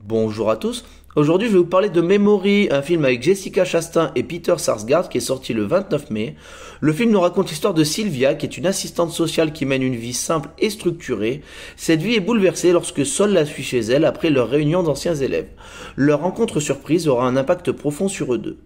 Bonjour à tous. Aujourd'hui, je vais vous parler de Memory, un film avec Jessica Chastain et Peter Sarsgaard qui est sorti le 29 mai. Le film nous raconte l'histoire de Sylvia, qui est une assistante sociale qui mène une vie simple et structurée. Cette vie est bouleversée lorsque Sol la suit chez elle après leur réunion d'anciens élèves. Leur rencontre surprise aura un impact profond sur eux deux.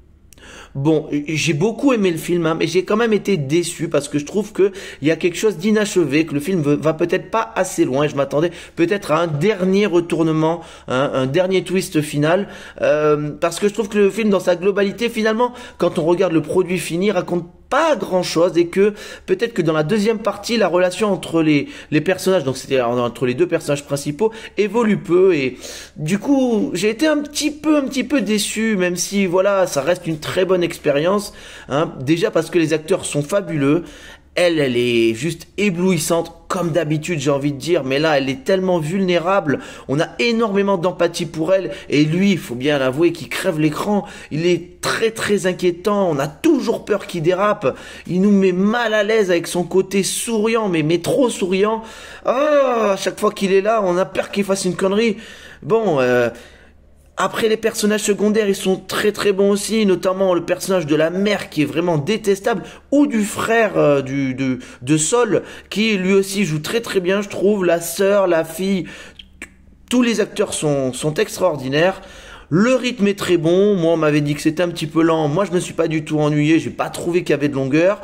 Bon, j'ai beaucoup aimé le film, hein, mais j'ai quand même été déçu parce que je trouve que il y a quelque chose d'inachevé, que le film va peut-être pas assez loin. Je m'attendais peut-être à un dernier retournement, hein, un dernier twist final, parce que je trouve que le film, dans sa globalité, finalement, quand on regarde le produit fini, raconte pas grand chose et que peut-être que dans la deuxième partie la relation entre les personnages, donc c'était entre les deux personnages principaux, évolue peu et du coup j'ai été un petit peu déçu, même si voilà, ça reste une très bonne expérience, hein, déjà parce que les acteurs sont fabuleux. Elle est juste éblouissante, comme d'habitude, j'ai envie de dire, mais là, elle est tellement vulnérable, on a énormément d'empathie pour elle, et lui, il faut bien l'avouer, qu'il crève l'écran, il est très inquiétant, on a toujours peur qu'il dérape, il nous met mal à l'aise avec son côté souriant, mais trop souriant. Ah, à chaque fois qu'il est là, on a peur qu'il fasse une connerie. Bon, après, les personnages secondaires, ils sont très bons aussi, notamment le personnage de la mère qui est vraiment détestable, ou du frère de Sol, qui lui aussi joue très bien, je trouve, la sœur, la fille, tous les acteurs sont extraordinaires. Le rythme est très bon, moi on m'avait dit que c'était un petit peu lent, moi je me suis pas du tout ennuyé, j'ai pas trouvé qu'il y avait de longueur.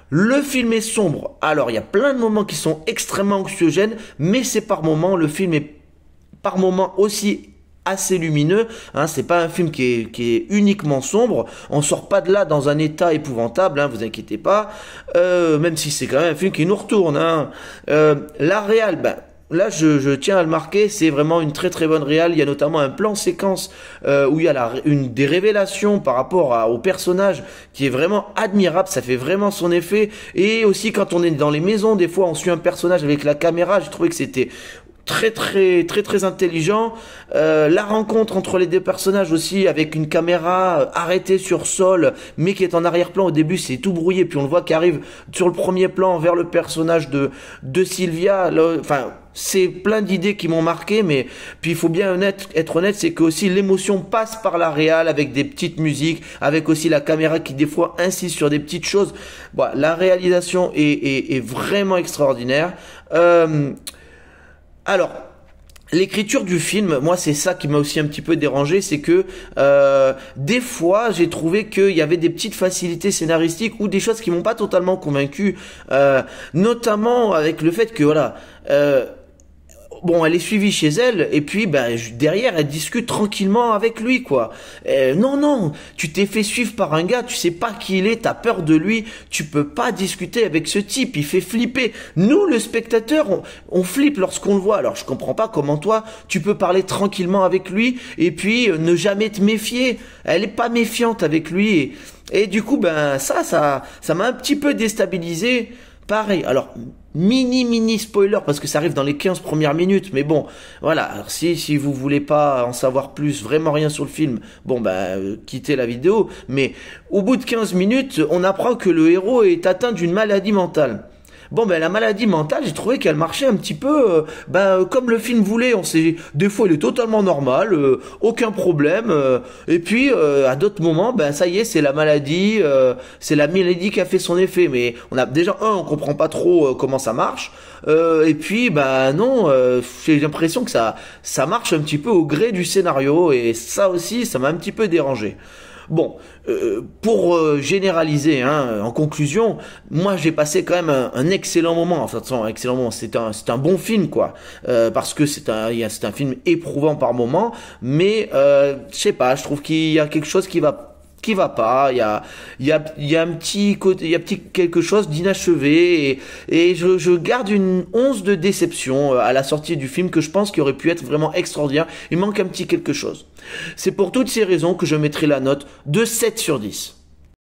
Le film est sombre, alors il y a plein de moments qui sont extrêmement anxiogènes, mais c'est par moments, le film est par moments aussi assez lumineux, hein, c'est pas un film qui est uniquement sombre, on sort pas de là dans un état épouvantable, hein, vous inquiétez pas, même si c'est quand même un film qui nous retourne, hein. La réal, ben, là je tiens à le marquer, c'est vraiment une très bonne réal, il y a notamment un plan séquence où il y a une des révélations par rapport au personnage qui est vraiment admirable, ça fait vraiment son effet, et aussi quand on est dans les maisons, des fois on suit un personnage avec la caméra, j'ai trouvé que c'était très intelligent. La rencontre entre les deux personnages aussi, avec une caméra arrêtée sur Sol mais qui est en arrière-plan. Au début c'est tout brouillé, puis on le voit qui arrive sur le premier plan vers le personnage de Sylvia. Enfin, c'est plein d'idées qui m'ont marqué, mais puis il faut bien être honnête, c'est que aussi l'émotion passe par la réal avec des petites musiques, avec aussi la caméra qui des fois insiste sur des petites choses. Bon, la réalisation est vraiment extraordinaire. Alors, l'écriture du film, moi c'est ça qui m'a aussi un petit peu dérangé, c'est que des fois j'ai trouvé qu'il y avait des petites facilités scénaristiques ou des choses qui m'ont pas totalement convaincu, notamment avec le fait que voilà, bon, elle est suivie chez elle, et puis ben derrière elle discute tranquillement avec lui, quoi. Non, tu t'es fait suivre par un gars, tu sais pas qui il est, t'as peur de lui, tu peux pas discuter avec ce type, il fait flipper. Nous, le spectateur, on flippe lorsqu'on le voit. Alors je comprends pas comment toi tu peux parler tranquillement avec lui et puis ne jamais te méfier. Elle est pas méfiante avec lui, et du coup ben ça m'a un petit peu déstabilisé. Pareil, alors mini spoiler parce que ça arrive dans les 15 premières minutes, mais bon, voilà, alors si vous voulez pas en savoir plus, vraiment rien sur le film, bon bah quittez la vidéo, mais au bout de 15 minutes, on apprend que le héros est atteint d'une maladie mentale. Bon ben la maladie mentale, j'ai trouvé qu'elle marchait un petit peu comme le film voulait. On sait, des fois il est totalement normal, aucun problème. Et puis à d'autres moments, ben ça y est, c'est la maladie qui a fait son effet. Mais on a déjà on comprend pas trop comment ça marche. Et puis ben non, j'ai l'impression que ça marche un petit peu au gré du scénario et ça aussi, ça m'a un petit peu dérangé. Bon, pour généraliser, hein, en conclusion, moi j'ai passé quand même un excellent moment. Enfin, un excellent moment. C'est un bon film, quoi, parce que c'est un film éprouvant par moment, mais je sais pas, je trouve qu'il y a quelque chose qui va pas, il y a un petit côté, il y a quelque chose d'inachevé et je garde une once de déception à la sortie du film que je pense qu'il aurait pu être vraiment extraordinaire. Il manque un petit quelque chose. C'est pour toutes ces raisons que je mettrai la note de 7 sur 10.